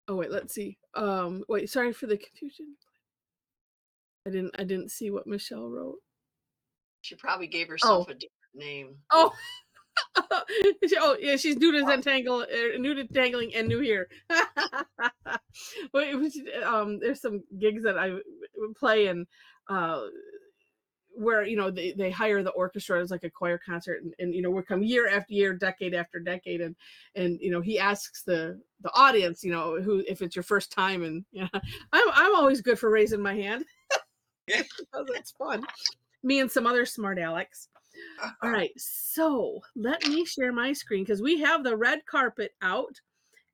Oh wait, let's see. Wait, sorry for the confusion. I didn't see what Michelle wrote. She probably gave herself Oh. a different name. Oh. Oh yeah, she's new to Zentangle, new to tangling, and new here. There's some gigs that I play, and where they hire the orchestra as like a choir concert, and we come year after year, decade after decade, and he asks the audience, who, if it's your first time, and I'm always good for raising my hand because it's fun. Me and some other smart Alex. All right, so let me share my screen because we have the red carpet out,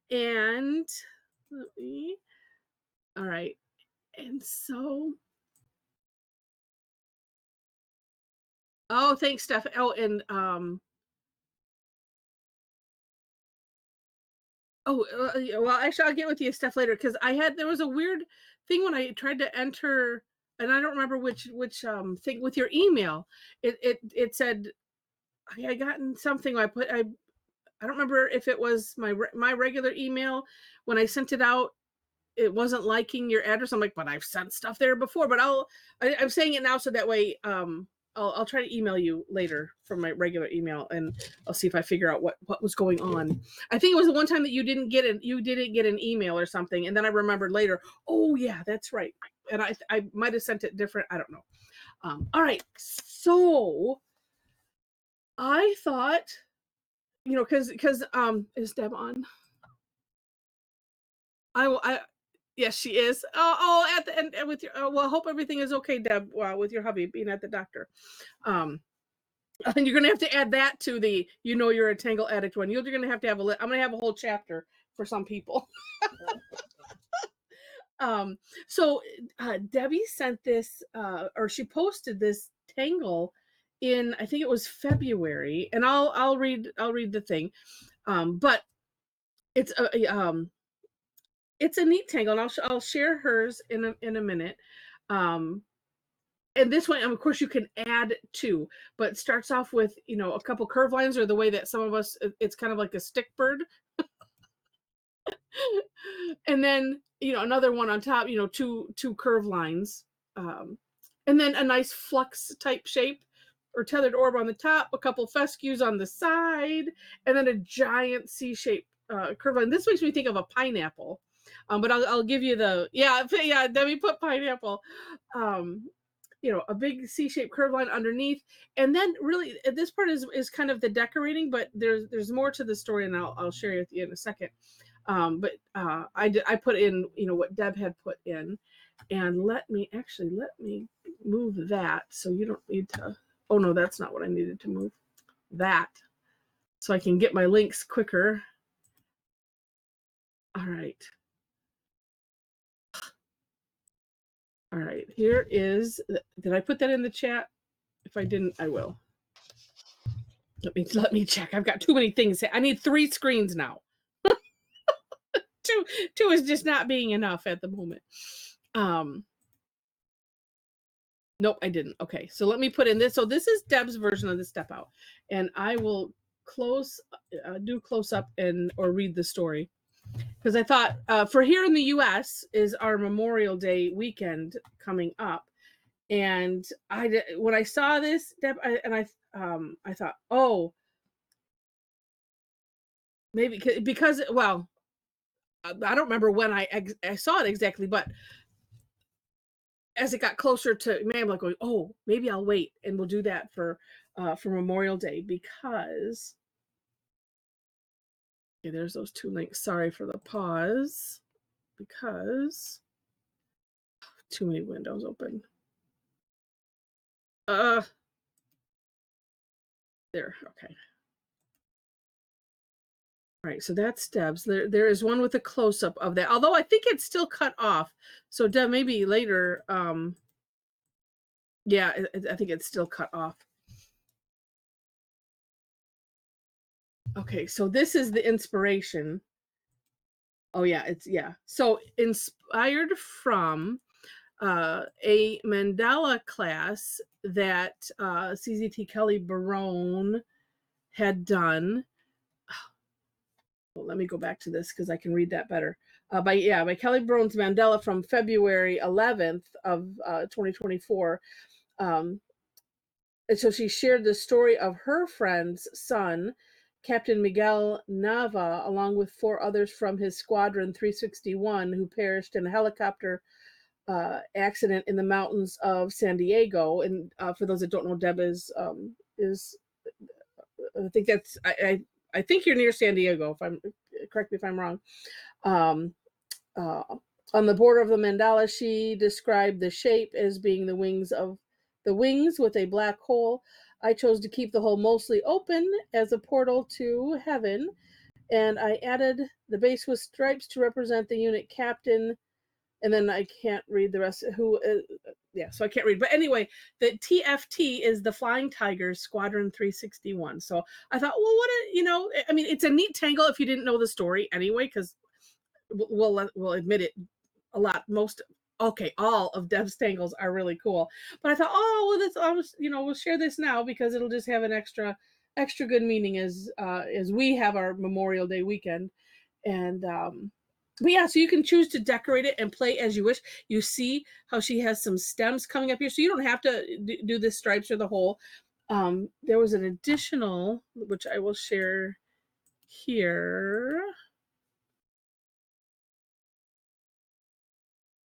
and all right, and so, oh, thanks, Steph. Oh, and well, actually, I'll get with you, Steph, later because there was a weird thing when I tried to enter, and I don't remember which thing with your email. It said I had gotten something. I don't remember if it was my regular email when I sent it out. It wasn't liking your address. I'm like, but I've sent stuff there before. But I'm saying it now so that way I'll try to email you later from my regular email, and I'll see if I figure out what was going on. I think it was the one time that you didn't get an email or something, and then I remembered later. Oh yeah, that's right. And I might have sent it different. I don't know. All right, so I thought, because is Deb on? Yes, she is. At the end with your. Well, I hope everything is okay, Deb. With your hubby being at the doctor, and you're gonna have to add that to the you're a Tangle addict one. You're gonna have to have I'm gonna have a whole chapter for some people. So Debbie sent this, or she posted this Tangle in, I think it was February, and I'll read the thing, but it's it's a neat tangle, and I'll share hers in a minute. And this one, of course, you can add to, but it starts off with a couple curve lines, or the way that some of us, it's kind of like a stick bird, and then another one on top, two curve lines, and then a nice flux type shape or tethered orb on the top, a couple fescues on the side, and then a giant C-shaped curve line. This makes me think of a pineapple. But I'll give you Debbie put pineapple. A big C-shaped curve line underneath, and then really this part is kind of the decorating, but there's more to the story, and I'll share with you in a second. But I put in what Deb had put in, and let me move that so you don't need to. Oh no, that's not what I needed to move. That, so I can get my links quicker. All right. All right, here is, did I put that in the chat? If I didn't, I will. Let me check. I've got too many things. I need 3 screens now. two is just not being enough at the moment. Nope, I didn't. Okay, so let me put in this. So this is Deb's version of the step out, and I will do close up or read the story, because I thought for here in the U.S. is our Memorial Day weekend coming up, and when I saw this, Deb, I thought, oh, maybe because well, I don't remember when I saw it exactly, but as it got closer to May, I'm like going, oh, maybe I'll wait and we'll do that for Memorial Day, because okay, there's those 2 links. Sorry for the pause, because too many windows open. There, okay. All right, so that's Deb's. There is one with a close-up of that, although I think it's still cut off. So Deb, maybe later, yeah, I think it's still cut off. Okay, so this is the inspiration. Oh yeah, so inspired from a mandala class that CZT Kelly Barone had done. Well, let me go back to this because I can read that better. by Kelly Brown's Mandela from February 11th of 2024. And so she shared the story of her friend's son, Captain Miguel Nava, along with 4 others from his squadron 361 who perished in a helicopter accident in the mountains of San Diego. And for those that don't know, Deb is I think that's I think you're near San Diego. If I'm correct me if I'm wrong. On the border of the mandala, she described the shape as being the wings with a black hole. I chose to keep the hole mostly open as a portal to heaven, and I added the base with stripes to represent the unit captain. And then I can't read the rest. So I can't read. But anyway, the TFT is the Flying Tigers Squadron 361. So I thought, well, it's a neat tangle if you didn't know the story anyway, because we'll admit it, all of Deb's tangles are really cool. But I thought, we'll share this now because it'll just have an extra good meaning as we have our Memorial Day weekend. And but yeah, so you can choose to decorate it and play as you wish. You see how she has some stems coming up here, so you don't have to do the stripes or the hole. There was an additional, which I will share here,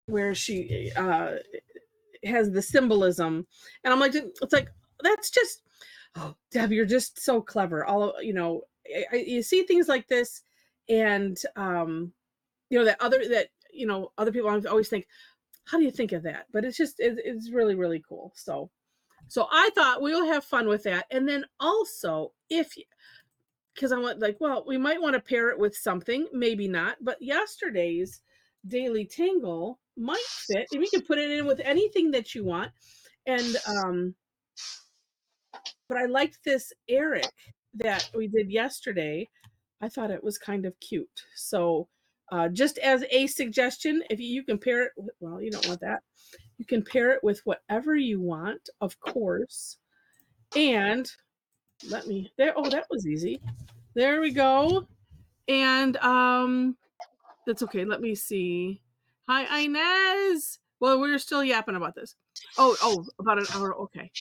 where she has the symbolism, and I'm like, it's like, that's just, oh, Deb, you're just so clever. You see things like this, and other people always think, how do you think of that? But it's really, really cool. So I thought we'll have fun with that. And then also, because I went like, well, we might want to pair it with something, maybe not, but yesterday's daily tangle might fit, and we can put it in with anything that you want. And but I liked this Eric that we did yesterday. I thought it was kind of cute. So just as a suggestion, if you can pair it with, well, you don't want that. You can pair it with whatever you want, of course. And that was easy. There we go. And that's okay. Let me see. Hi, Inez. Well, we're still yapping about this. Oh, about an hour. Okay.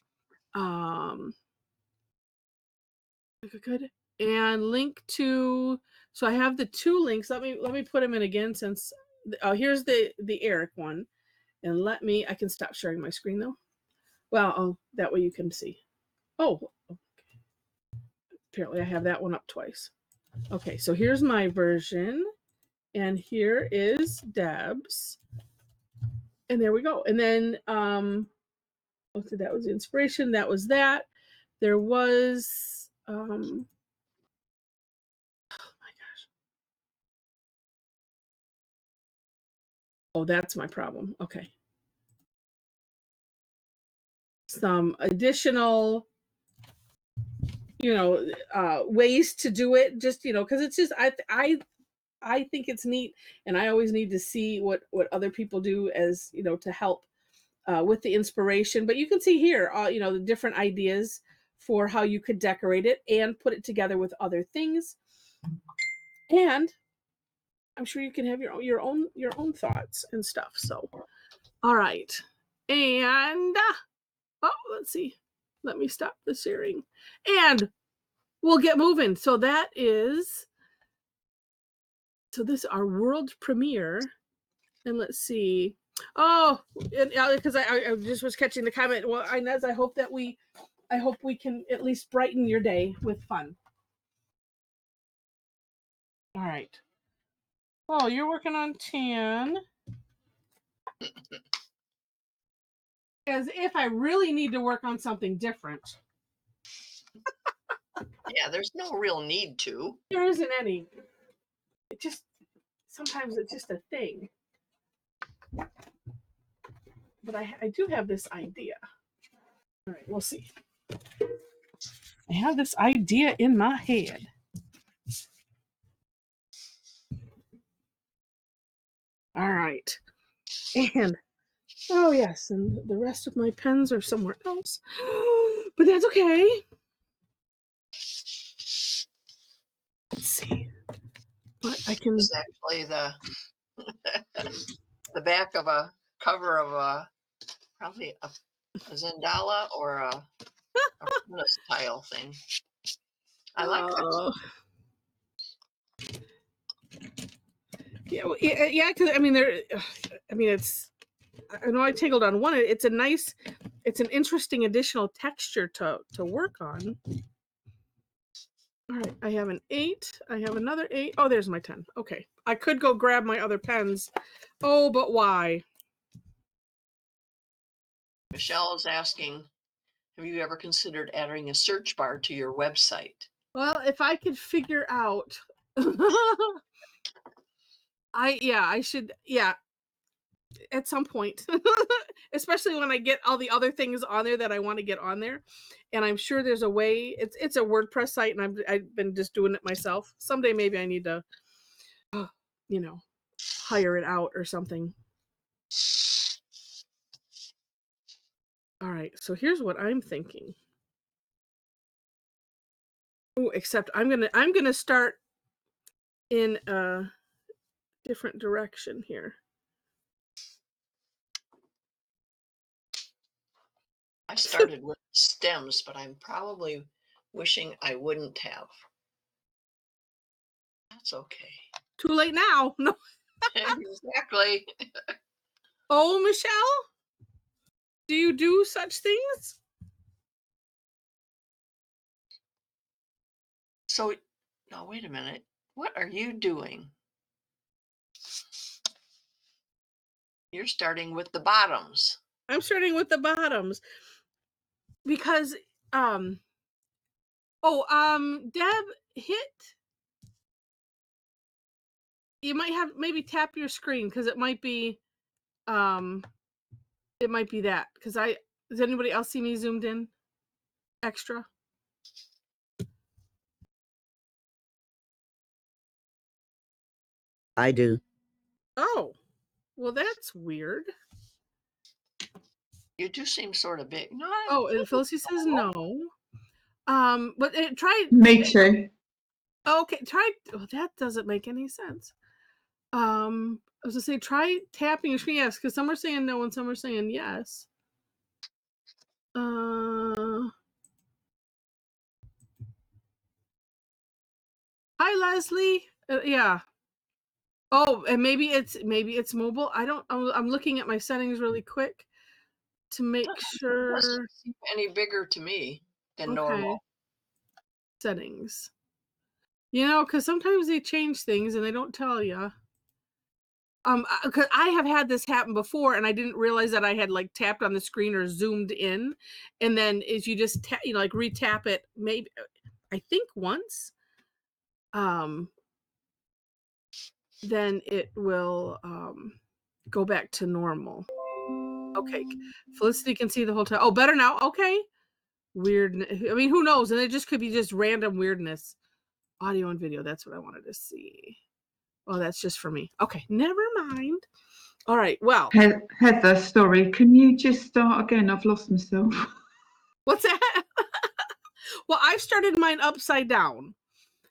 Good. And link to, so I have the 2 links. Let me put them in again, since here's the Eric one. And I can stop sharing my screen though. Well, that way you can see. Oh, okay. Apparently I have that one up twice. Okay, so here's my version, and here is Deb's. And there we go. And then that was the inspiration. That was that. There was oh my gosh. Oh, that's my problem. Okay. Some additional ways to do it, just because it's just I think it's neat, and I always need to see what other people do, as to help with the inspiration. But you can see here the different ideas for how you could decorate it and put it together with other things. And I'm sure you can have your own thoughts and stuff. So all right. And let's see, let me stop the sharing and we'll get moving. So this is our world premiere. And let's see. Oh, because I just was catching the comment. Well, Inez, I hope we can at least brighten your day with fun. All right. Oh, you're working on tan. As if I really need to work on something different. Yeah, there's no real need to. There isn't any. Sometimes it's just a thing. But I do have this idea. All right, we'll see. I have this idea in my head. All right. And oh yes, and the rest of my pens are somewhere else. But that's okay. Let's see. But I can. This is actually The back of a cover of a probably a Zendala or a furnace tile thing. I like that. Oh. Yeah, well, yeah, because I mean, it's. I know I tangled on one. It's an interesting additional texture to work on. All right, I have an 8. I have another 8. Oh, there's my 10. Okay, I could go grab my other pens. Oh, but why? Michelle is asking, have you ever considered adding a search bar to your website? Well, if I could figure out, I should, at some point, especially when I get all the other things on there that I want to get on there, and I'm sure there's a way. It's a WordPress site, and I've been just doing it myself. Someday maybe I need to, hire it out or something. All right, so here's what I'm thinking. Oh, except I'm gonna start in a different direction here. I started with stems, but I'm probably wishing I wouldn't have. That's okay. Too late now. No. Exactly. Oh, Michelle, do you do such things? So now wait a minute. What are you doing? You're starting with the bottoms. I'm starting with the bottoms because Deb, you might have maybe tap your screen because it might be that because does anybody else see me zoomed in extra? I do. Oh, well, that's weird. You do seem sort of big. No. Oh, and Felicity says no. But try. Me too. Okay, try. Oh, that doesn't make any sense. I was gonna say try tapping your screen, yes, because some are saying no and some are saying yes. Hi, Leslie. Yeah. Oh, and maybe it's mobile. I'm looking at my settings really quick to make sure. It doesn't seem any bigger to me than normal. Settings. Because sometimes they change things and they don't tell you. Because I have had this happen before, and I didn't realize that I had like tapped on the screen or zoomed in, and then if you just like retap it, maybe I think once, then it will go back to normal. Okay, Felicity can see the whole time. Oh, better now. Okay, weird. I mean, who knows? And it just could be just random weirdness. Audio and video. That's what I wanted to see. Oh, that's just for me. Okay, never mind. All right. Well, Heather, sorry. Can you just start again? I've lost myself. What's that? Well, I've started mine upside down.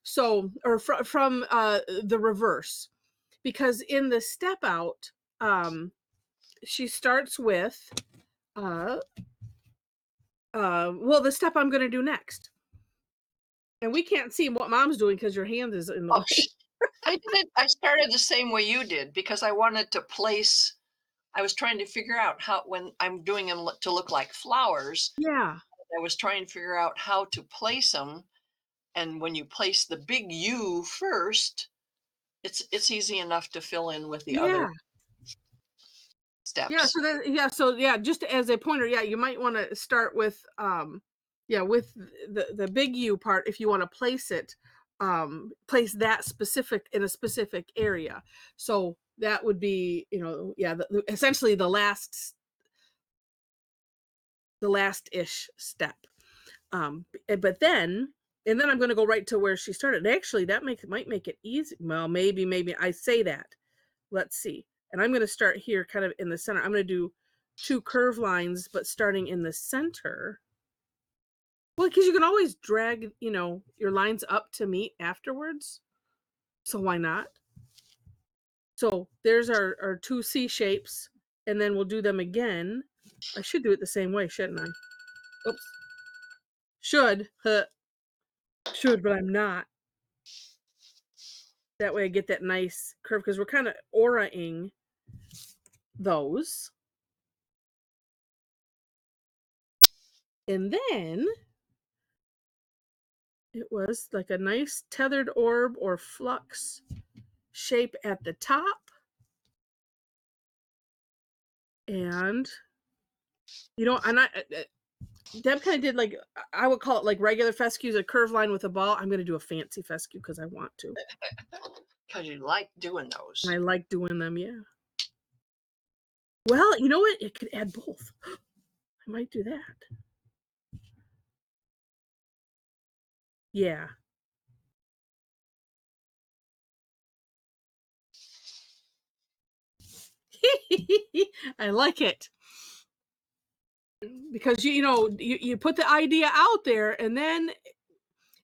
So, or from the reverse, because in the step out, she starts with, well, the step I'm going to do next. And we can't see what Mom's doing because your hand is in the way. I started the same way you did because I wanted to place. I was trying to figure out how, when I'm doing them to look like flowers. Yeah. I was trying to figure out how to place them. And when you place the big U first, it's easy enough to fill in with the other steps. So just as a pointer, you might want to start with with the big U part if you want to place it, place that specific in a specific area. So that would be, essentially the last-ish step. But then I'm going to go right to where she started. Actually, that might make it easy. Well, maybe I say that. Let's see. And I'm going to start here kind of in the center. I'm going to do 2 curve lines, but starting in the center. Well, because you can always drag, your lines up to meet afterwards. So why not? So there's our two C shapes, and then we'll do them again. I should do it the same way, shouldn't I? Oops. Should. Should, but I'm not. That way I get that nice curve, because we're kind of aura-ing those. And then it was like a nice tethered orb or flux shape at the top. And, you know, and Deb kind of did like, I would call it like regular fescues, a curved line with a ball. I'm going to do a fancy fescue because I want to. Because you like doing those. I like doing them, yeah. Well, you know what? It could add both. I might do that. Yeah. I like it. Because you put the idea out there, and then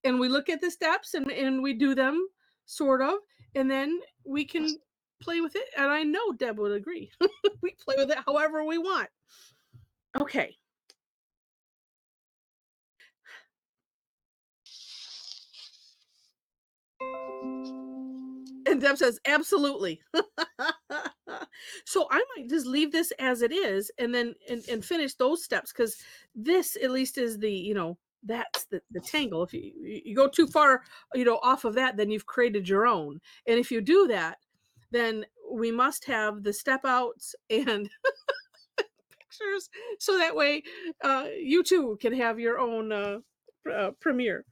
we look at the steps, and we do them sort of, and then we can play with it. And I know Deb would agree. We play with it however we want. Okay. And Deb says, absolutely. So I might just leave this as it is, and then and finish those steps, because this at least is the, that's the tangle. If you go too far, off of that, then you've created your own. And if you do that, then we must have the step outs and pictures, so that way you too can have your own premiere.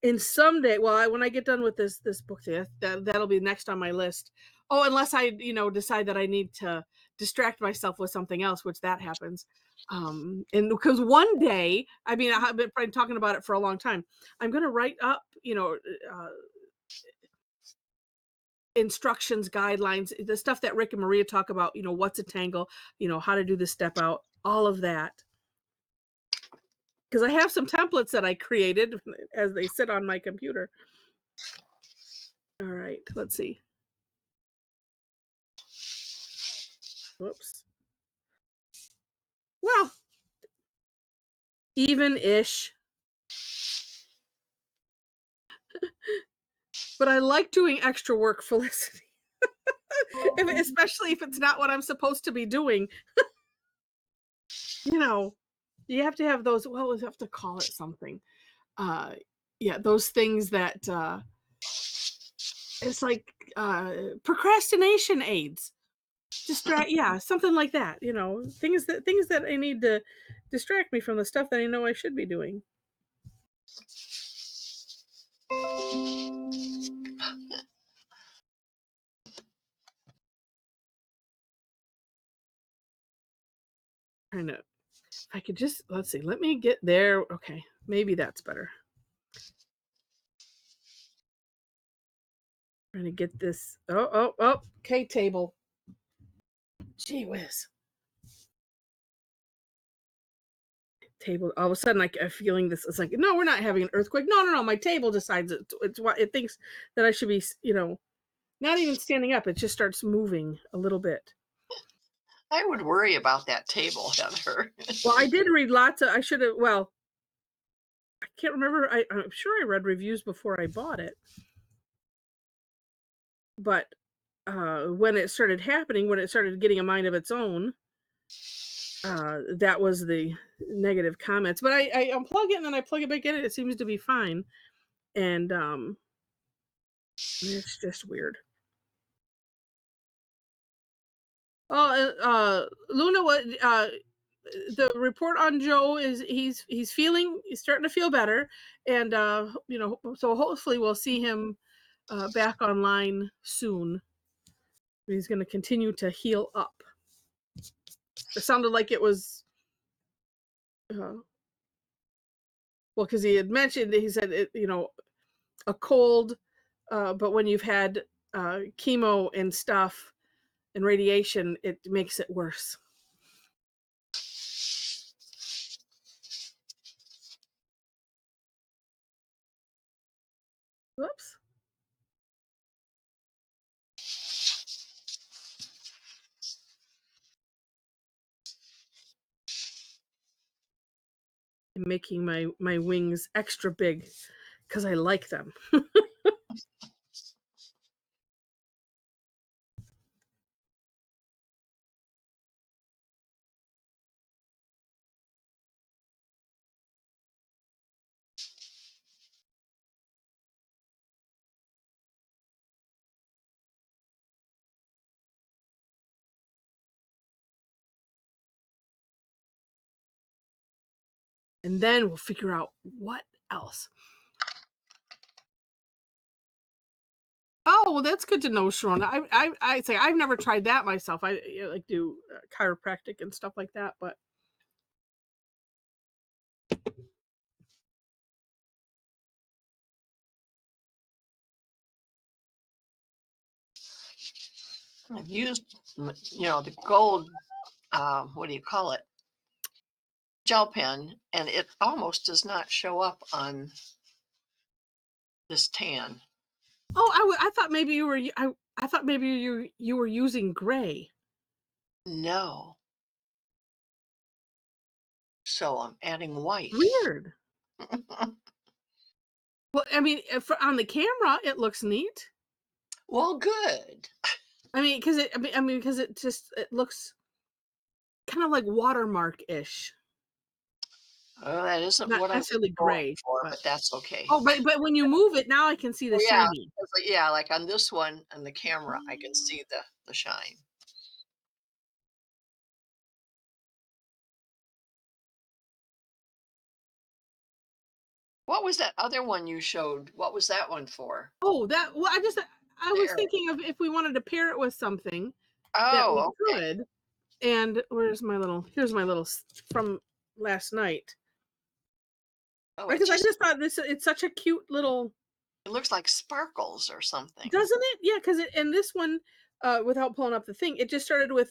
And someday, well, when I get done with this book, that'll be next on my list. Oh, unless I, decide that I need to distract myself with something else, which that happens. And because one day, I mean, I've been talking about it for a long time. I'm going to write up, instructions, guidelines, the stuff that Rick and Maria talk about. What's a tangle, how to do the step out, all of that. Because I have some templates that I created as they sit on my computer. All right, let's see. Whoops. Well, even-ish. But I like doing extra work, Felicity. Especially if it's not what I'm supposed to be doing. You have to have those, well, we have to call it something. Yeah, those things that it's like procrastination aids. Yeah, something like that. Things that I need to distract me from the stuff that I know I should be doing. Trying to, if I could just, let's see, let me get there. Okay, maybe that's better. Trying to get this. Oh, K table. Gee whiz. Table. All of a sudden, I'm feeling this. It's like, no, we're not having an earthquake. No. My table decides it's what it thinks that I should be, not even standing up. It just starts moving a little bit. I would worry about that table, Heather. Well, I did read lots of, I should have, well, I can't remember. I'm sure I read reviews before I bought it. But when it started happening, when it started getting a mind of its own, that was the negative comments. But I unplug it and then I plug it back in, and it seems to be fine. And it's just weird. Oh, Luna, what the report on Joe is he's starting to feel better, and so hopefully we'll see him back online soon. He's going to continue to heal up. It sounded like it was well, because he had mentioned, he said it, a cold, but when you've had chemo and stuff and radiation, it makes it worse. Whoops. I'm making my wings extra big because I like them. And then we'll figure out what else. Oh, well, that's good to know, Sharon. I say I've never tried that myself. I like do chiropractic and stuff like that, but I've used, the gold, what do you call it? Gel pen, and it almost does not show up on this tan. oh, I thought maybe you were I thought maybe you were using gray. No. So I'm adding white. Weird. Well, I mean, on the camera, it looks neat. Well, good. I mean, because it looks kind of like watermark-ish. Oh, that isn't Not what I was necessarily going gray, for, but but that's okay. oh, but when you move it, now I can see the Oh, yeah, shiny. it's like, yeah, like on this one on the camera, I can see the shine. What was that other one you showed? What was that one for? Oh, I was There. thinking of if we wanted to pair it with something that we Oh, okay. could. And here's my little from last night. Oh, Because I just thought it's such a cute little, it looks like sparkles or something. doesn't it? Yeah, because and this one, without pulling up the thing, it just started with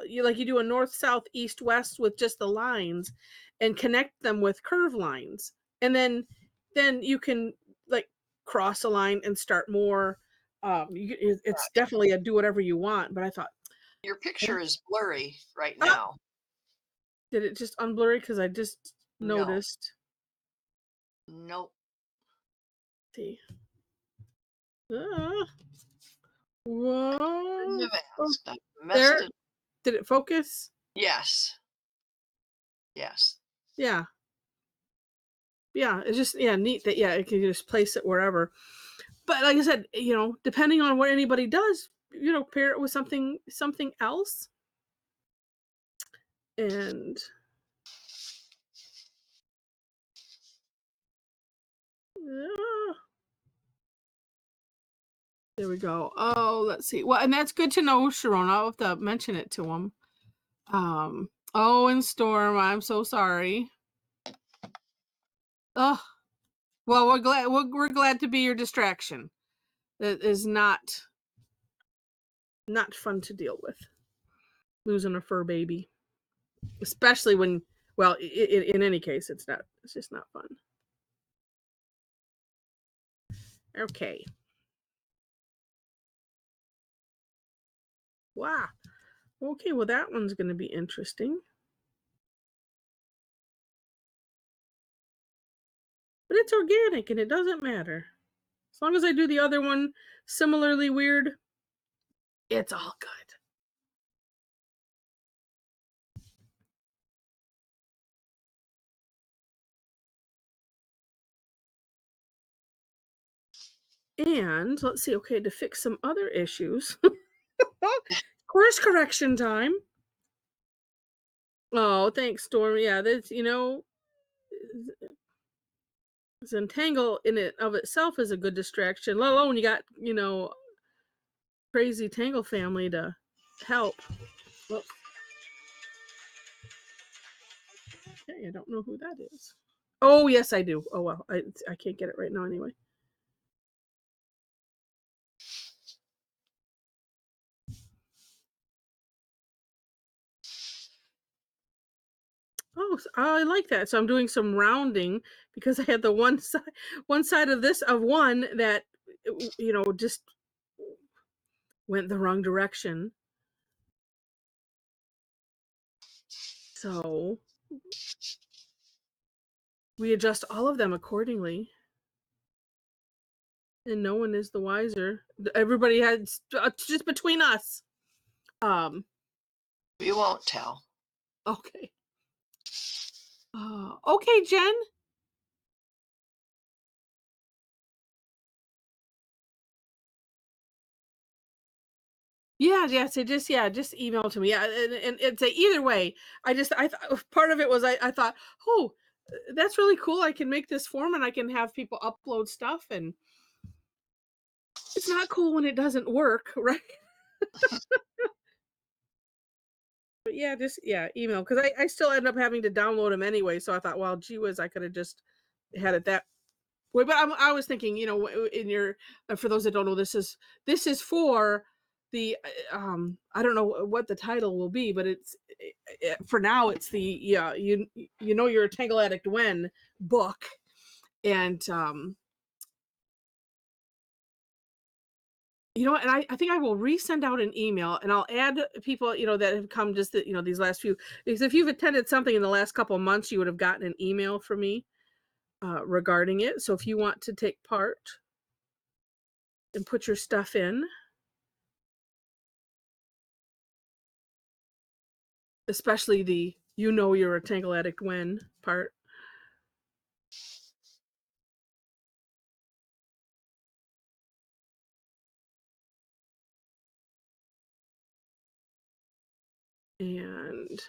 you do a north, south, east, west with just the lines and connect them with curve lines. And then you can like cross a line and start more. It's definitely a do whatever you want, but I thought, Your picture is blurry right ah, now. did it just unblurry? Because I just No. noticed. Nope. See. Ah, whoa. Shouldn't have Oh, asked. I messed there. it. Did it focus? Yes. Yes. Yeah. Yeah. It's just, yeah, neat that, yeah, it can just place it wherever. But like I said, depending on what anybody does, pair it with something else. And there we go. Oh, let's see. Well, and that's good to know, Sharon. I'll have to mention it to him. Oh, and Storm, I'm so sorry. Oh, well, we're glad to be your distraction. That is not fun to deal with. Losing a fur baby, especially when, well, in any case, it's just not fun. Okay. Wow. Okay, well, that one's going to be interesting. But it's organic and it doesn't matter. As long as I do the other one similarly weird, it's all good. And let's see, okay, to fix some other issues. Course correction time. Oh, thanks, Storm. Yeah, that's, Zentangle in it of itself is a good distraction, let alone you got, crazy Tangle family to help. Well, okay, I don't know who that is. Oh, yes, I do. Oh, well, I can't get it right now anyway. Oh, I like that. So I'm doing some rounding because I had the one side of this of one that just went the wrong direction. So we adjust all of them accordingly, and no one is the wiser. Everybody has just between us. You won't tell. Okay. Okay, Jen. Yeah. So just email to me. Yeah, and say either way. I thought part of it was I thought, oh, that's really cool. I can make this form and I can have people upload stuff, and it's not cool when it doesn't work, right? But yeah, just email, because I still end up having to download them anyway. So I thought, well, gee whiz, I could have just had it that way. But I was thinking, in your for those that don't know, this is for the I don't know what the title will be, but it's for now it's the you're a Tangle Addict when book, and and I think I will resend out an email, and I'll add people, that have come just, these last few, because if you've attended something in the last couple of months, you would have gotten an email from me regarding it. So if you want to take part and put your stuff in, especially the you're a Tangle Addict when part. And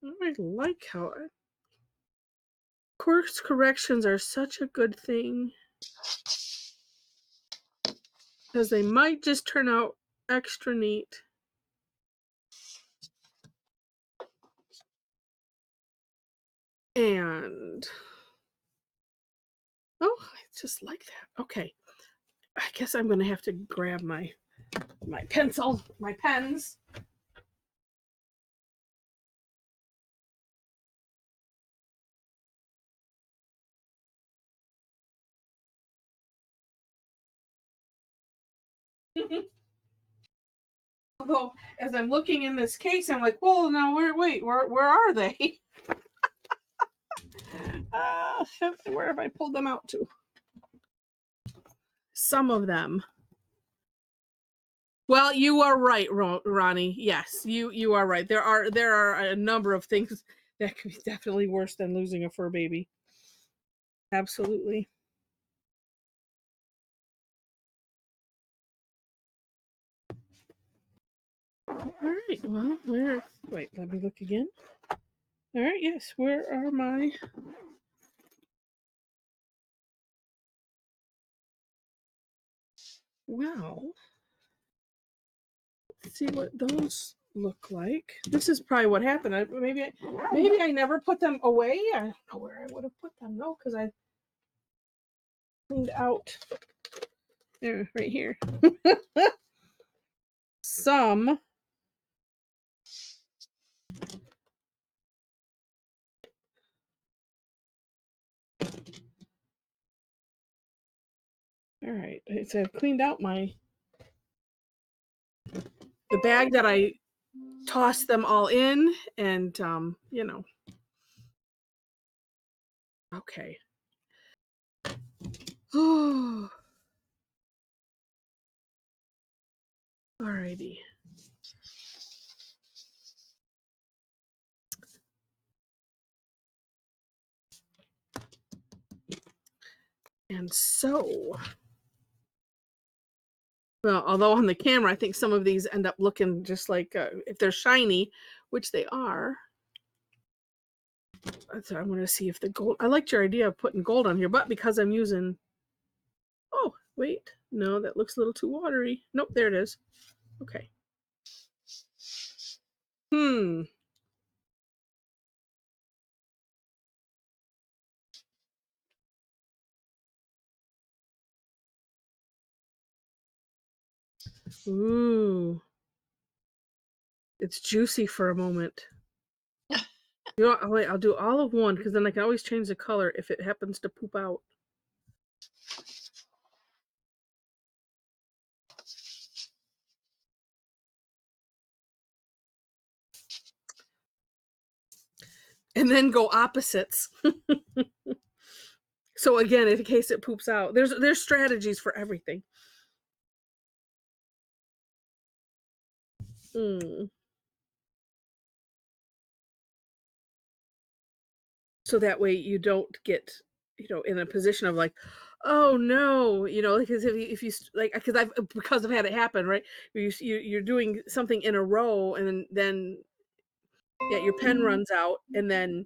I like how course corrections are such a good thing, because they might just turn out extra neat. And oh, I just like that. Okay. I guess I'm gonna have to grab my pencil, my pens. Although, as I'm looking in this case, I'm like, well, now where are they? Where have I pulled them out to? Some of them. Well, you are right, Ronnie. Yes, you are right. There are a number of things that could be definitely worse than losing a fur baby. Absolutely. All right. Well, wait, let me look again. All right. Yes. Where are my? Well, let's see what those look like. This is probably what happened. Maybe I never put them away. I don't know where I would have put them. No, because I cleaned out. There, right here. Some. All right. So I've cleaned out the bag that I tossed them all in, and Okay. Oh. Alrighty. And so, well, although on the camera, I think some of these end up looking just like, if they're shiny, which they are. So I'm going to see if the gold, I liked your idea of putting gold on here, but because I'm using, oh, wait, no, that looks a little too watery. Nope, there it is. Okay. Ooh. It's juicy for a moment. Wait, I'll do all of one, because then I can always change the color if it happens to poop out. and then go opposites. So again, in case it poops out, there's strategies for everything. Mm. So that way you don't get, in a position of like, oh no, because because I've had it happen, right? You're doing something in a row, and then yeah, your pen runs out, and then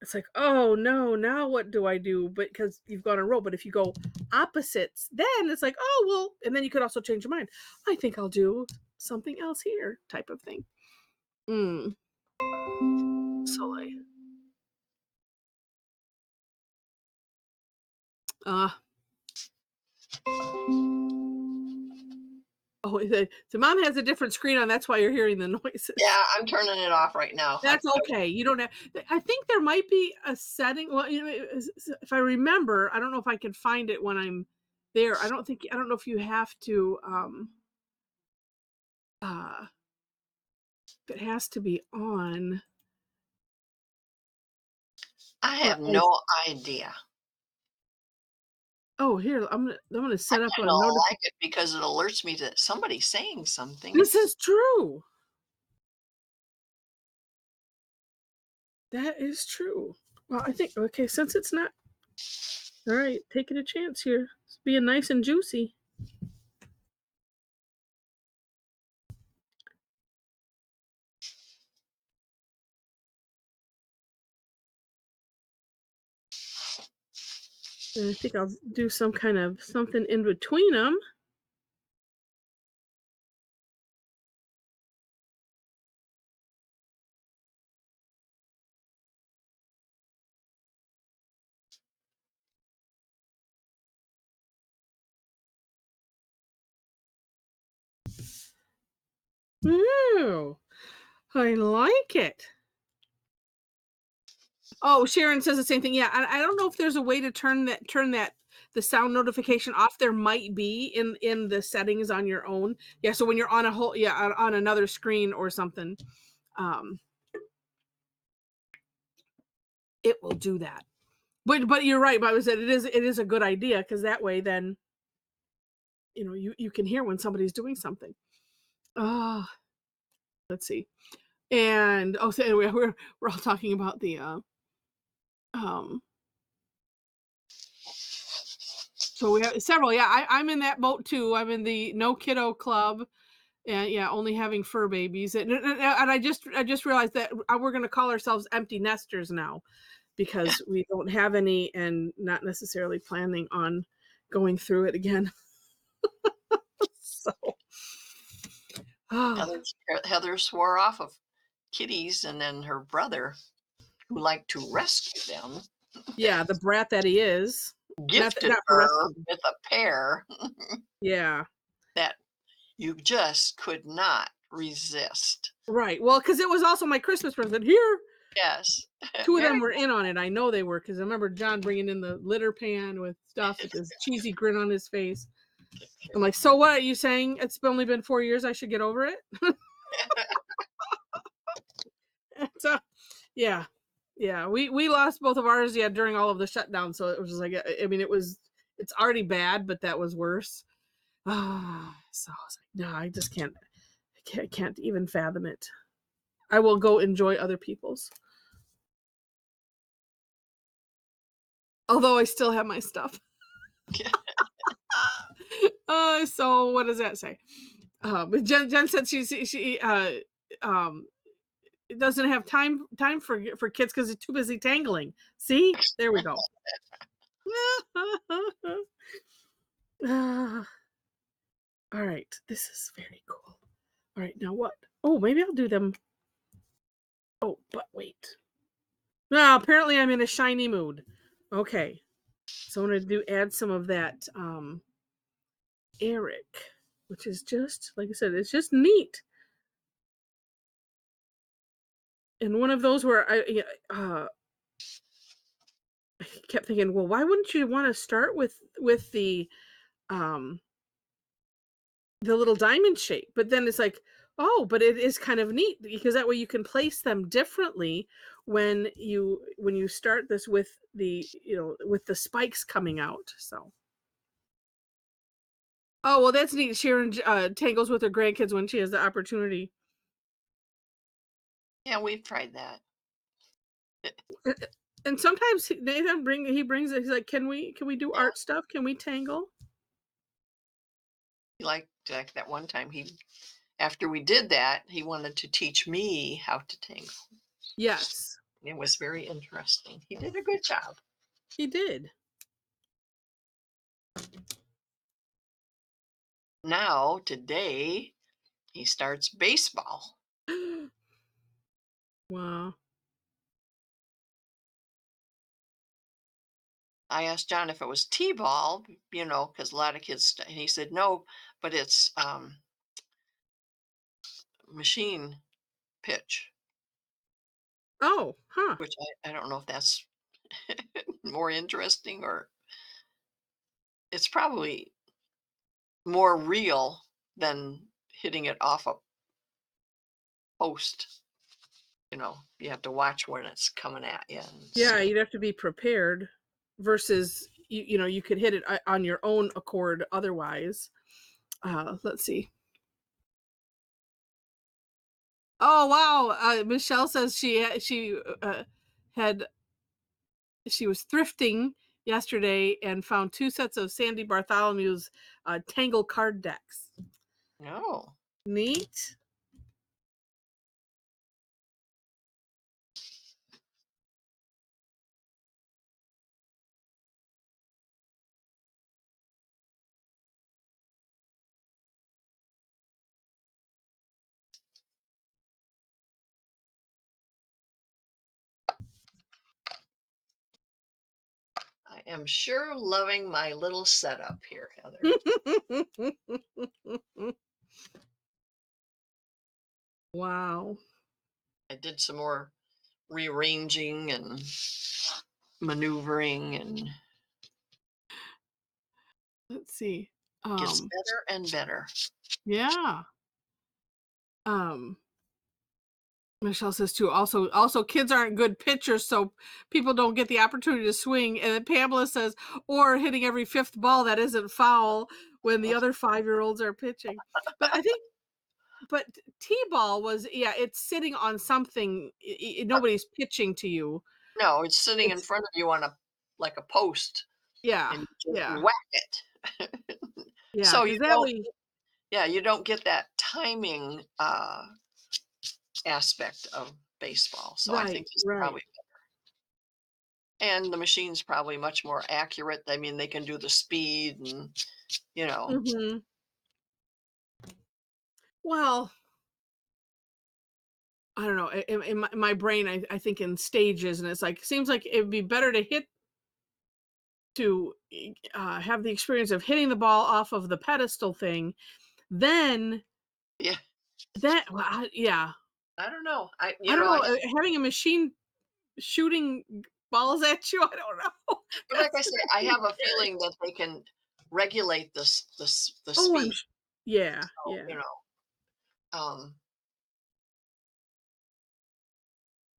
it's like, oh no, now what do I do? But because you've gone in a row, but if you go opposites, then it's like, oh well, and then you could also change your mind. I think I'll do something else here, type of thing. So like, oh, so mom has a different screen on. That's why you're hearing the noises. Yeah, I'm turning it off right now. That's okay. You don't have. I think there might be a setting. Well, if I remember, I don't know if I can find it when I'm there. I don't know if you have to. It has to be on. I have no idea. Oh, here I'm gonna set up a I notice. like it because it alerts me that somebody's saying something. This is true. That is true. Well, I think okay, since it's not. All right, taking a chance here. It's being nice and juicy. And I think I'll do some kind of something in between them. Ooh, I like it. Oh, Sharon says the same thing. Yeah, I don't know if there's a way to turn that the sound notification off. There might be in the settings on your own. Yeah, so when you're on on another screen or something, it will do that. But you're right. But I said it is a good idea, because that way then you can hear when somebody's doing something. Let's see. And so anyway, we're all talking about the so we have several. Yeah, I'm in that boat too. I'm in the no kiddo club, and yeah, only having fur babies. And I just realized that we're going to call ourselves empty nesters now, because we don't have any, and not necessarily planning on going through it again. So Heather swore off of kitties, and then her brother, who liked to rescue them. Yeah, the brat that he is. Gifted her with a pair. Yeah. That you just could not resist. Right. Well, because it was also my Christmas present here. Yes. Two of them were in on it. I know they were, because I remember John bringing in the litter pan with stuff with this cheesy grin on his face. I'm like, so what are you saying? It's only been 4 years. I should get over it. So, yeah. We lost both of ours during all of the shutdown. So it was just like, I mean, it's already bad, but that was worse. So I was like, no, I just can't even fathom it. I will go enjoy other people's. Although I still have my stuff. So what does that say? But Jen said she doesn't have time for kids because it's too busy tangling. See, there we go. All right, this is very cool. All right, now what? Oh, maybe I'll do them. Oh, but wait. No, apparently I'm in a shiny mood. Okay, so I'm gonna add some of that Eric, which is just, like I said, it's just neat. And one of those where I kept thinking, well, why wouldn't you want to start with the little diamond shape? But then it's like, Oh, but it is kind of neat because that way you can place them differently when you start this with the, with the spikes coming out. So, oh, well, that's neat. Sharon tangles with her grandkids when she has the opportunity. Yeah, we've tried that. Uh, And sometimes he brings it. He's like, can we do Yeah, art stuff? Can we tangle? like that one time after we did that, he wanted to teach me how to tangle. Yes, It was very interesting. He did a good job. he did. Now, today, he starts baseball. Wow. I asked John if it was T-ball, because a lot of kids, and he said no, but it's machine pitch, Oh, huh. which I don't know if that's more interesting, or it's probably more real than hitting it off a post. You have to watch when it's coming at you. Yeah, you'd have to be prepared versus you could hit it on your own accord otherwise. Let's see. Oh wow, Michelle says had she was thrifting yesterday and found 2 sets of Sandy Bartholomew's Tangle card decks. No. Neat. I am sure loving my little setup here, Heather. Wow. I did some more rearranging and maneuvering, and Let's see. gets better and better. Yeah. Um Michelle says too. Also, kids aren't good pitchers, so people don't get the opportunity to swing. And then Pamela says, or hitting every 5th ball that isn't foul when the other 5-year-olds are pitching. But I think, but T-ball was, yeah, it's sitting on something. Nobody's pitching to you. No, it's sitting in It's front of you on like a post, yeah, and you just yeah, whack it. yeah. So Because that way, you don't get that timing aspect of baseball. So I think right, it's right. probably, and the machine's probably much more accurate. I mean, they can do the speed and, you know, Hmm. Well, I don't know. In my brain, I think in stages, and it's like seems like it'd be better to have the experience of hitting the ball off of the pedestal thing, then yeah, yeah. I don't know. I don't know. Having a machine shooting balls at you, I don't know. But like I That's say, gonna I be have a scary. feeling that they can regulate the Oh, speed. yeah, So, yeah,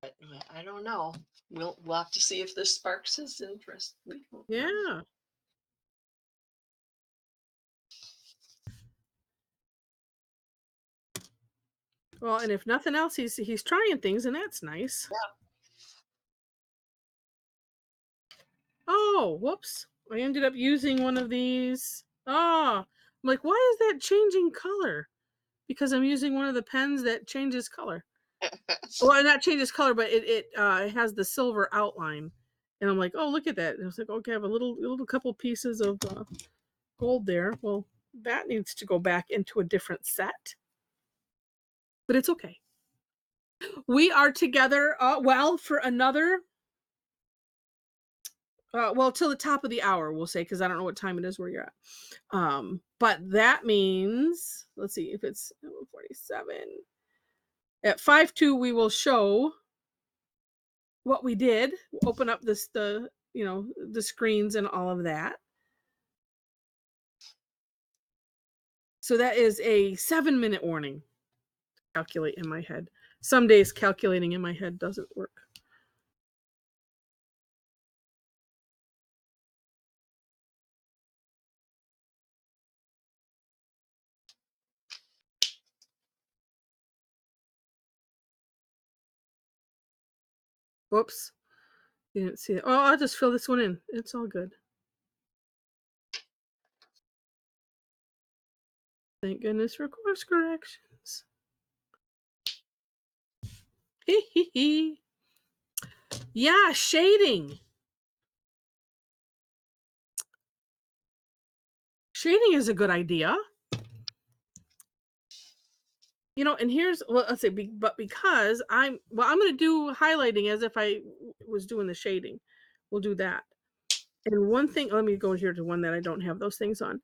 but I don't know. We'll have to see if this sparks his interest. We don't know. yeah. Well, and if nothing else, he's trying things, and that's nice. Yeah. Oh, whoops! I ended up using one of these. Ah, I'm like, why is that changing color? Because I'm using one of the pens that changes color. Well, not changes color, but it has the silver outline, and I'm like, oh, look at that. And I was like, okay, I have a little couple pieces of gold there. Well, that needs to go back into a different set, but it's okay. We are together, well, for another, well, till the top of the hour, we'll say, because I don't know what time it is where you're at. But that means, let's see if it's 47. At 5:02, we will show what we did. Open up the screens and all of that. So that is a 7-minute warning. calculate in my head. Some days calculating in my head doesn't work. Whoops. You didn't see it. Oh, I'll just fill this one in. It's all good. Thank goodness for course corrections. Hee hee hee. Yeah, shading. Shading is a good idea. You know, and here's, well, let's say, but because I'm going to do highlighting as if I was doing the shading. We'll do that. And one thing, let me go here to one that I don't have those things on.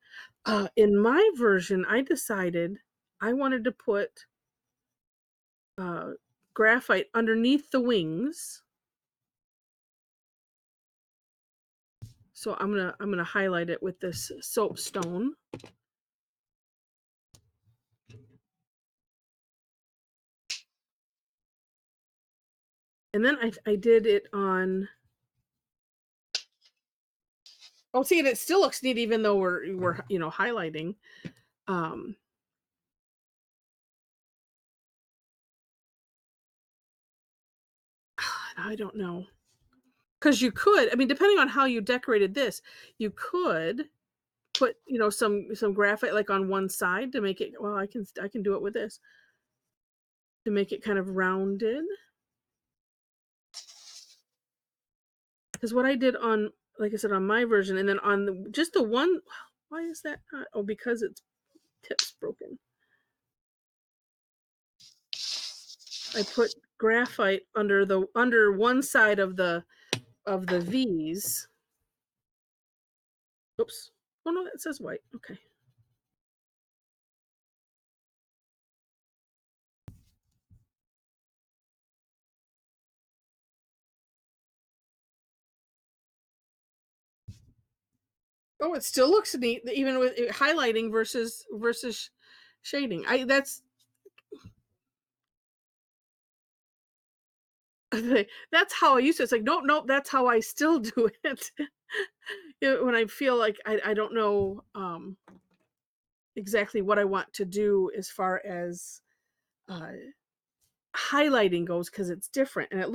In my version, I decided I wanted to put graphite underneath the wings. So I'm gonna highlight it with this soapstone. And then I did it on. Oh, see, it still looks neat even though we're highlighting. I don't know. Because you could, I mean, depending on how you decorated this, you could put, some graphite like on one side to make it, well, I can do it with this to make it kind of rounded. Because what I did on, like I said, on my version, and then on just the one, why is that not? Oh, because its tip's broken. I put graphite under one side of the V's. Oops. Oh no, that says white. Okay. Oh, it still looks neat, even with highlighting versus shading. That's how I used to. It's like, nope, that's how I still do it. When I feel like I don't know exactly what I want to do as far as highlighting goes, because it's different and it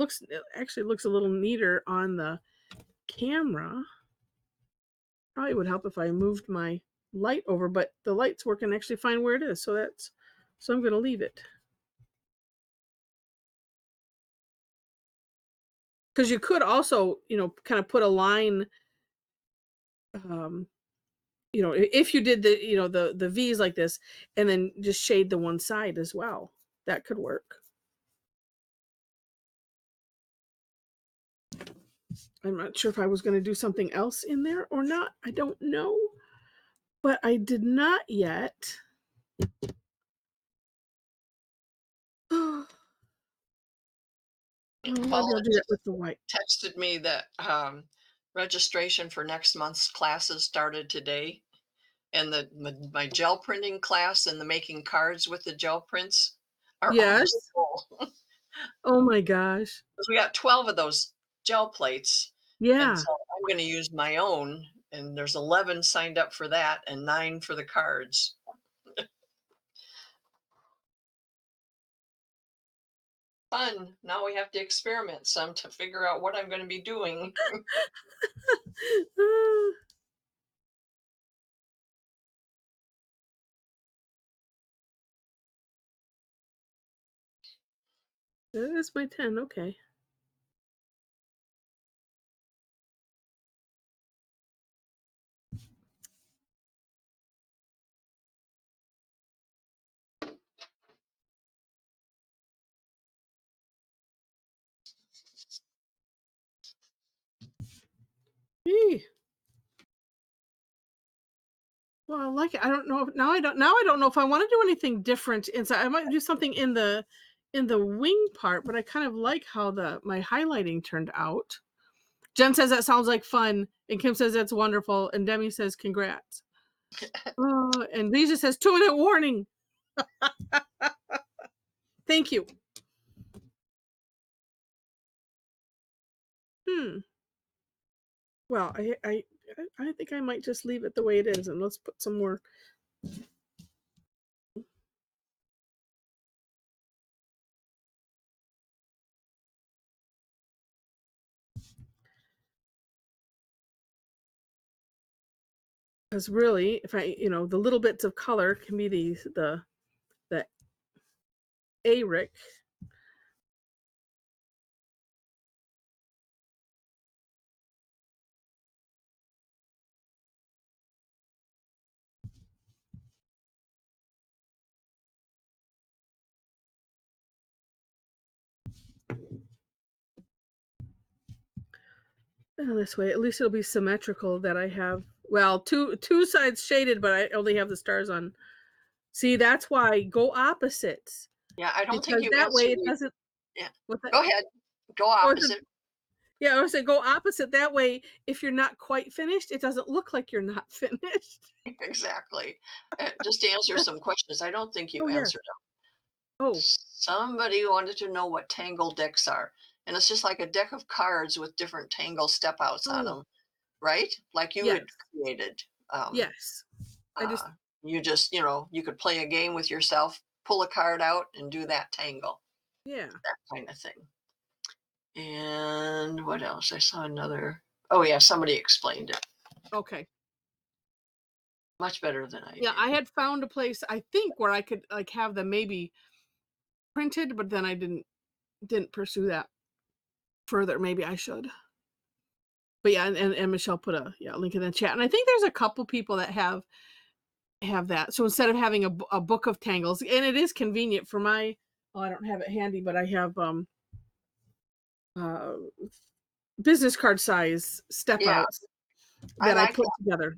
actually looks a little neater on the camera. Probably would help if I moved my light over, but the light's working actually fine where it is, so I'm going to leave it. Because you could also, kind of put a line, if you did the V's like this, and then just shade the one side as well. That could work. I'm not sure if I was going to do something else in there or not. I don't know. But I did not yet. Paula I'll do that with the white. Texted me that registration for next month's classes started today, and my gel printing class and the making cards with the gel prints are almost full. Oh my gosh! We got 12 of those gel plates. Yeah. And so I'm going to use my own, and there's 11 signed up for that and 9 for the cards. Fun. Now we have to experiment some to figure out what I'm going to be doing. That is my 10. Okay. Well, I like it. I don't know. Now I don't know if I want to do anything different inside. I might do something in the wing part, but I kind of like how my highlighting turned out. Jen says that sounds like fun, and Kim says that's wonderful, and Demi says congrats. And Lisa says 2-minute warning. Thank you. Well, I think I might just leave it the way it is, and let's put some more. Because really, if I, the little bits of color can be the ARIC. This way, at least it'll be symmetrical that I have, well, two sides shaded, but I only have the stars on. See, that's why go opposites. Yeah, I don't think Because you that way answered it me. doesn't. Yeah. What's that? Go ahead. Go Oh, it's opposite. Yeah, I would say go opposite. That way, if you're not quite finished, it doesn't look like you're not finished. Exactly. Just to answer some questions, I don't think you Oh, yeah. answered them. Oh, Somebody wanted to know what tangle decks are. And it's just like a deck of cards with different tangle step outs on oh, them, right? Like you yes, had created. yes. I just, You just, you could play a game with yourself, pull a card out and do that tangle, yeah. that kind of thing. And what else? I saw another. Oh, yeah, somebody explained it Okay. much better than I Yeah, did. I had found a place, I think, where I could like have them maybe printed, but then I didn't pursue that further. Maybe I should. But yeah, and Michelle put a link in the chat, and I think there's a couple people that have that. So instead of having a book of tangles, and it is convenient for my, I don't have it handy, but I have uh business card size step Yeah, outs I that I like put that. together.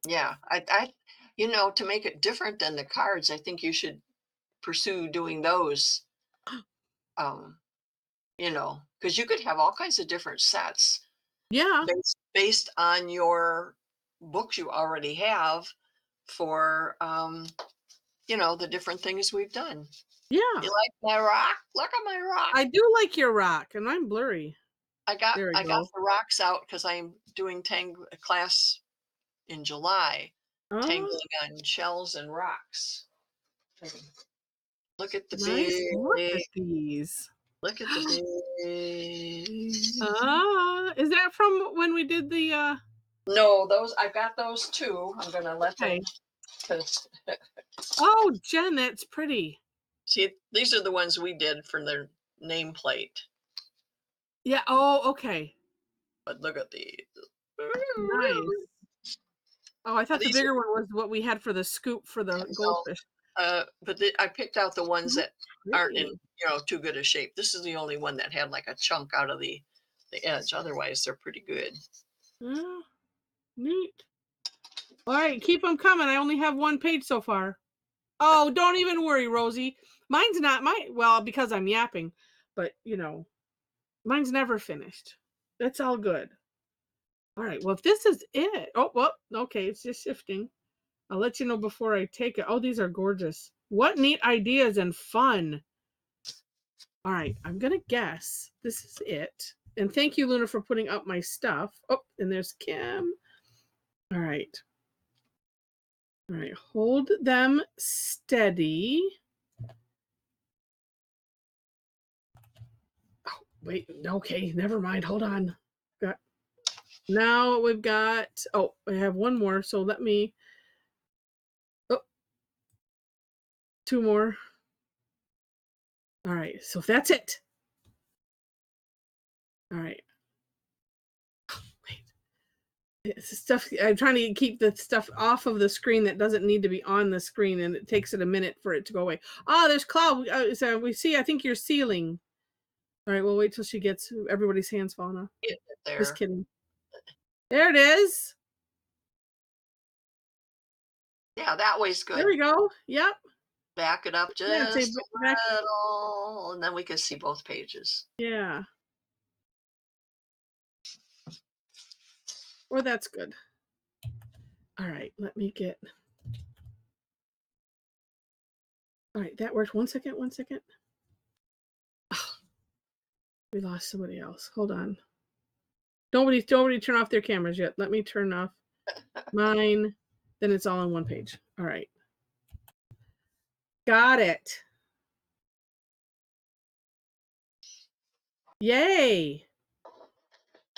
Yeah, to make it different than the cards, I think you should pursue doing those. Um, because you could have all kinds of different sets Yeah, based on your books you already have for the different things we've done. yeah. You like my rock? Look at my rock. I do like your rock, and I'm blurry. I got There we I got go. the rocks out because I'm doing a class in July, Oh, tangling on shells and rocks. Look at the nice. Look big. at these. Look at the big. Is that from when we did the No, I've got those too. I'm gonna let them. okay. 'Cause Oh, Jen, that's pretty. see, these are the ones we did for their nameplate. Yeah, oh, okay. But look at these. Nice. Oh, I thought the These bigger one was what we had for the scoop for the goldfish. but I picked out the ones that aren't in Pretty. too good a shape. This is the only one that had like a chunk out of the edge. Otherwise, they're pretty good. Oh, neat. All right, keep them coming. I only have one page so far. Oh, don't even worry, Rosie. Mine's not well, because I'm yapping, but mine's never finished. That's all good. All right, well, if this is it. Oh, well, okay, it's just shifting. I'll let you know before I take it. Oh, these are gorgeous. What neat ideas and fun. All right, I'm going to guess this is it. And thank you, Luna, for putting up my stuff. Oh, and there's Kim. All right. All right, hold them steady. Oh, wait, okay, never mind. Hold on. Now we've got, oh, I have one more. So let me, oh, two more. All right, so that's it. All right. Wait. It's stuff, I'm trying to keep the stuff off of the screen that doesn't need to be on the screen, and it takes it a minute for it to go away. Oh, there's Cloud. So we see, I think you're sealing. All right, we'll wait till she gets everybody's hands falling off. Get it there. Just kidding. There it is. Yeah, that way's good. There we go. Yep. Back it up Yeah, just a little, and then we can see both pages. Yeah. Well, that's good. All right, let me get. All right, that worked. 1 second, 1 second. We lost somebody else. Hold on. Nobody turn off their cameras yet. Let me turn off mine. Then it's all on one page. All right. Got it. Yay.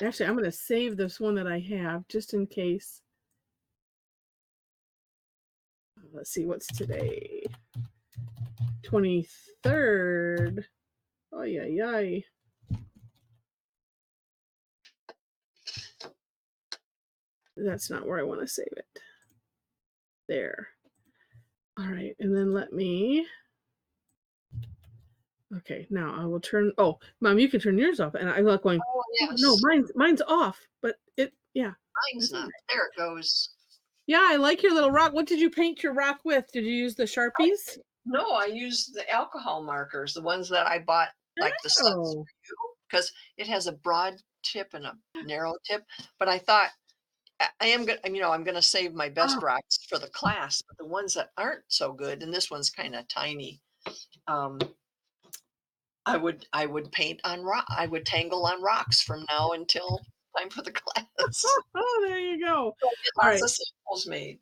Actually, I'm going to save this one that I have just in case. Let's see, what's today? 23rd. Oh, yeah. That's not where I want to save it. There. All right, and then let me. Okay, now I will turn. Oh, Mom, you can turn yours off, and I'm not going. Oh, yes. No, mine's off, but yeah. Mine's not. There it goes. Yeah, I like your little rock. What did you paint your rock with? Did you use the Sharpies? No, I used the alcohol markers, the ones that I bought, like the Suns for You, because it has a broad tip and a narrow tip. But I thought I am gonna, I'm gonna save my best rocks for the class, but the ones that aren't so good, and this one's kind of tiny. I would paint on rock. I would tangle on rocks from now until time for the class. Oh, there you go. So I get lots of samples made.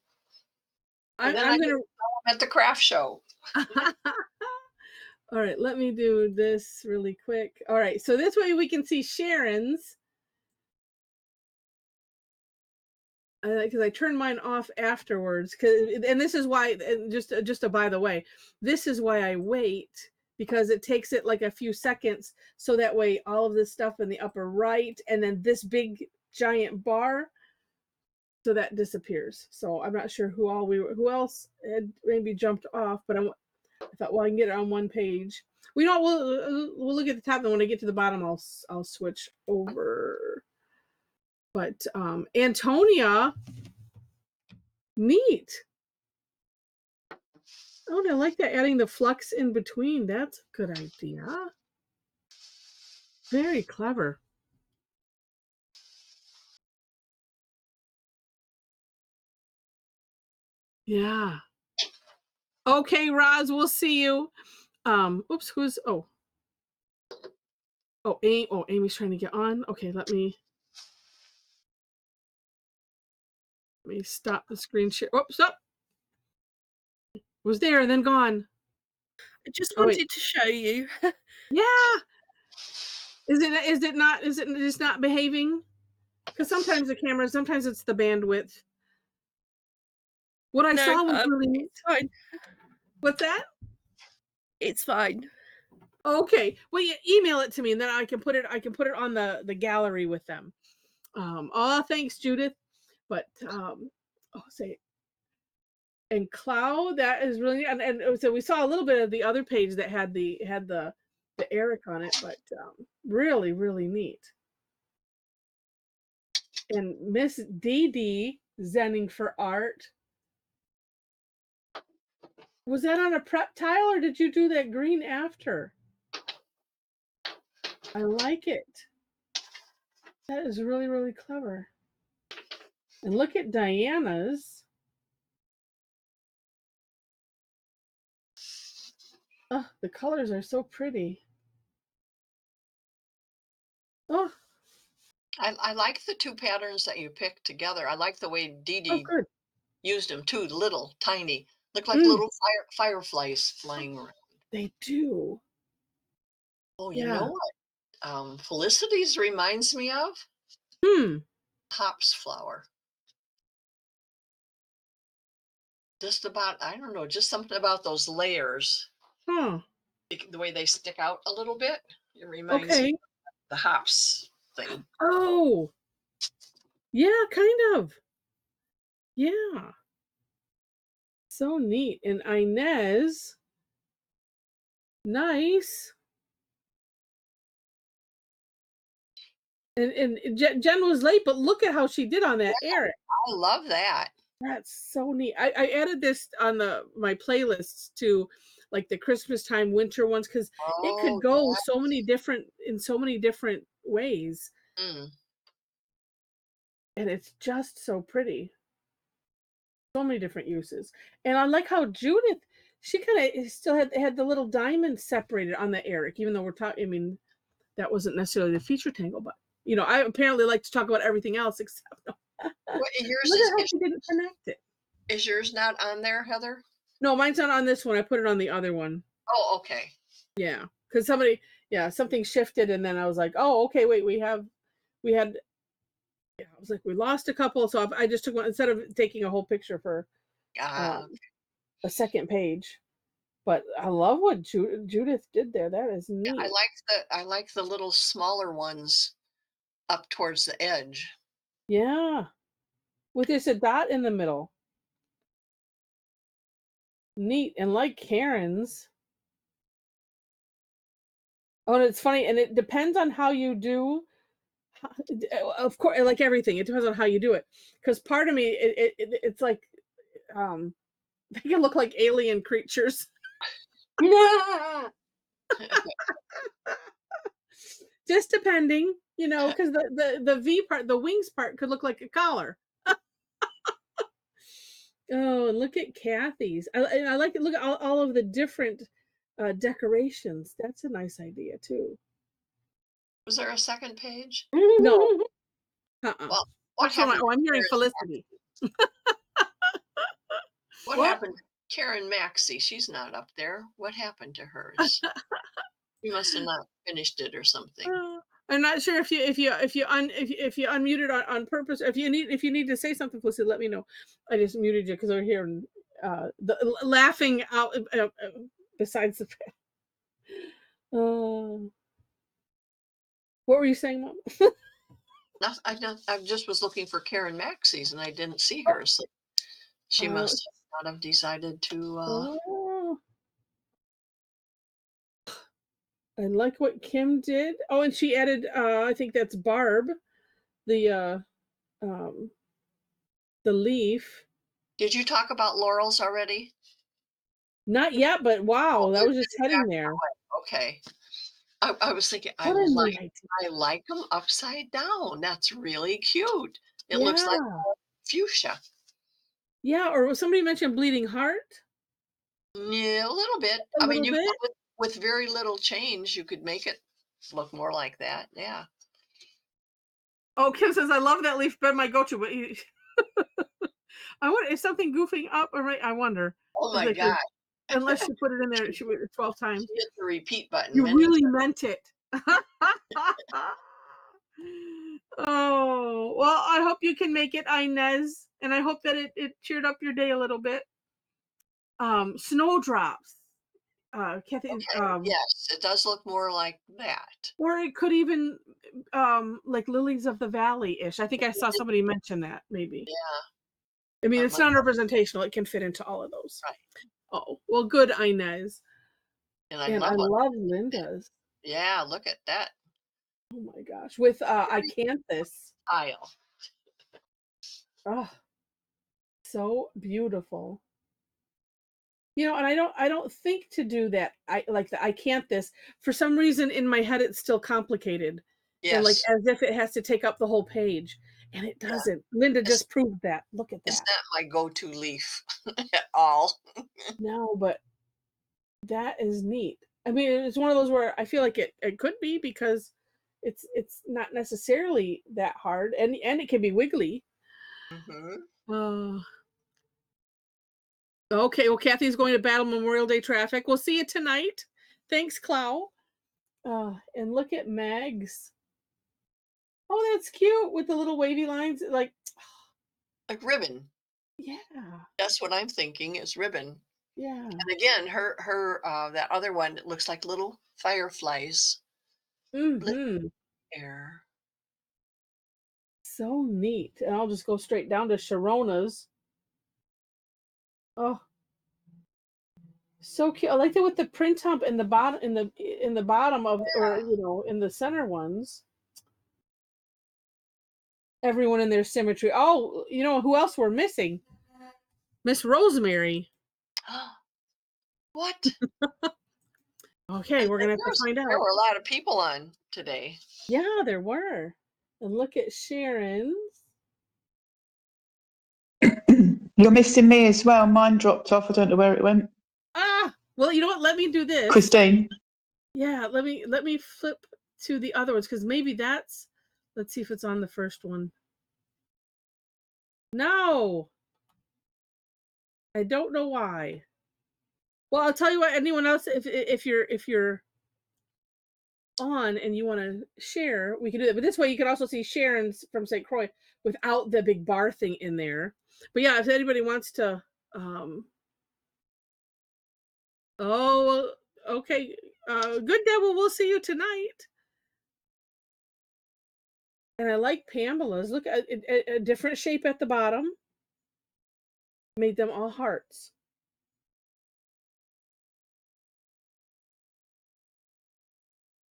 And then I'm gonna at the craft show. All right, let me do this really quick. All right, so this way we can see Sharon's. Because I turned mine off afterwards. And this is why, and just a by the way, this is why I wait, because it takes it like a few seconds, so that way all of this stuff in the upper right, and then this big giant bar, so that disappears. So I'm not sure who else had maybe jumped off, but I thought, well, I can get it on one page. We'll look at the top, and when I get to the bottom, I'll switch over. But Antonia, neat. Oh, I like that, adding the flux in between. That's a good idea. Very clever. Yeah. Okay, Roz, we'll see you. Oops, Amy's trying to get on. Okay, let me stop the screen share. Oh, stop. Was there and then gone. I just wanted to show you. Yeah. Is it just not behaving? Because sometimes the camera, sometimes it's the bandwidth. What I saw was really neat. It's fine. What's that? It's fine. Okay. Well, you email it to me, and then I can put it on the gallery with them. Thanks, Judith. But say, and Cloud, that is really, and so we saw a little bit of the other page that had the Eric on it, but really, really neat. And Miss Dee Zenning for Art. Was that on a prep tile, or did you do that green after? I like it. That is really, really clever. And look at Diana's. Oh, the colors are so pretty. Oh. I like the two patterns that you picked together. I like the way Dee used them too, little, tiny. Look like little fireflies flying around. They do. Oh, you know what? Felicity's reminds me of? Hops flower. Just about, I don't know, just something about those layers. The way they stick out a little bit. It reminds me of the hops thing. Oh, yeah, kind of. Yeah. So neat. And Inez, nice. And Jen was late, but look at how she did on that, Eric. I love that. That's so neat. I added this on my playlists to, like, the Christmas time winter ones, because it could go in so many different ways. And it's just so pretty. So many different uses. And I like how Judith, she kind of still had the little diamond separated on the Eric, even though we're talking, that wasn't necessarily the feature tangle, but you know, I apparently like to talk about everything else except What, yours look at how she didn't connect it. is yours not on there, Heather? No, mine's not on this one. I put it on the other one. Oh, okay. Yeah, because something shifted, and then I was like, oh, okay, wait, we had, yeah, I was like, we lost a couple, so I just took one instead of taking a whole picture for a second page. But I love what Judith did there. That is neat. Yeah, I like the little smaller ones up towards the edge. Yeah, with just a dot in the middle. Neat. And like Karen's. Oh, and it's funny, and it depends on how you do. Of course, like everything, it depends on how you do it. Because part of me, it's like, they can look like alien creatures. Just depending, you know, because the V part, the wings part, could look like a collar. Oh, and look at Kathy's. I like it. Look at all of the different decorations. That's a nice idea too. Was there a second page? No. Well, what Actually, happened? I'm hearing Felicity. What happened to Karen Maxey? She's not up there. What happened to hers? You must have not finished it or something. I'm not sure if you unmuted on purpose. If you need to say something, Felicity, let me know. I just muted you because we're hearing the laughing out besides the fact. What were you saying, Mom? I just was looking for Karen Maxey's and I didn't see her. So she must not have decided to. I like what Kim did. Oh, and she added, I think that's Barb, the leaf. Did you talk about laurels already? Not yet, but wow, that was just heading there. Okay. I was thinking, I like them upside down. That's really cute. It looks like fuchsia. Yeah, or somebody mentioned bleeding heart. Yeah, a little bit. I mean, with very little change, you could make it look more like that. Yeah. Oh, Kim says, I love that leaf bed, my go-to. But I wonder, is something goofing up? Or right? I wonder. Oh my God. Unless you put it in there 12 times. She hit the repeat button. You really meant it. Oh, well, I hope you can make it, Inez. And I hope that it cheered up your day a little bit. Snowdrops. Kathy, yes, it does look more like that. Or it could even like lilies of the valley-ish. I think I saw somebody mention that, maybe. Yeah. I mean, it's not representational. It can fit into all of those. Right. Oh, well, good, Inez. And I love Linda's. Yeah, look at that. Oh my gosh. With Icanthus. Tile. Oh, so beautiful. You know, and I don't think to do that. I like the Icanthus. For some reason in my head it's still complicated. Yes. And like as if it has to take up the whole page. And it doesn't. Yeah. Linda just proved that. Look at that. It's not my go-to leaf at all. No, but that is neat. I mean, it's one of those where I feel like it could be because it's not necessarily that hard, and it can be wiggly. Okay, well, Kathy's going to battle Memorial Day traffic. We'll see you tonight. Thanks, Clow. And look at Meg's. Oh, that's cute with the little wavy lines, like ribbon. Yeah, that's what I'm thinking is ribbon. Yeah. And again, her that other one, it looks like little fireflies. Air. So neat. And I'll just go straight down to Sharona's. Oh, so cute. I like it with the print hump in the bottom, in the bottom of, or you know, in the center ones. Everyone in their symmetry. Oh, you know who else we're missing? Miss Rosemary. What? Okay, we're gonna have to find out. There were a lot of people on today. Yeah, there were. And look at Sharon's. You're missing me as well. Mine dropped off. I don't know where it went. Ah, well, you know what? Let me do this. Christine. Yeah, let me flip to the other ones, because maybe that's, let's see if it's on the first one. No, I don't know why. Well, I'll tell you what, anyone else, if you're on and you want to share, we can do that. But this way you can also see Sharon's from St. Croix without the big bar thing in there. But yeah, if anybody wants to, oh, okay. Good, Deb. Well, we'll see you tonight. And I like Pamela's. Look at a different shape at the bottom. Made them all hearts.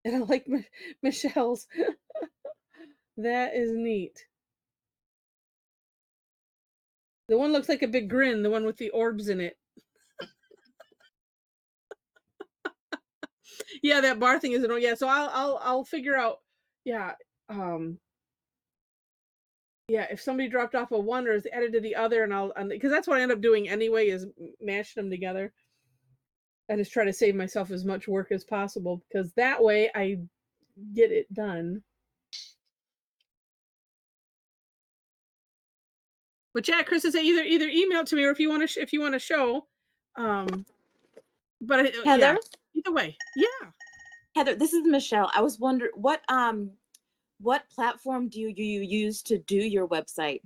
And I like Michelle's. That is neat. The one looks like a big grin, the one with the orbs in it. Yeah, that bar thing isn't. Yeah, so I'll figure out. Yeah, yeah. If somebody dropped off a one or is added to the other, and because that's what I end up doing anyway, is mashing them together. I just try to save myself as much work as possible, because that way I get it done. But yeah, Chris is either email it to me, or if you want to show. But Heather, yeah, either way, yeah. Heather, this is Michelle. I was wondering what platform do you use to do your website?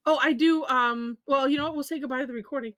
Oh, I do. Well, you know what? We'll say goodbye to the recording.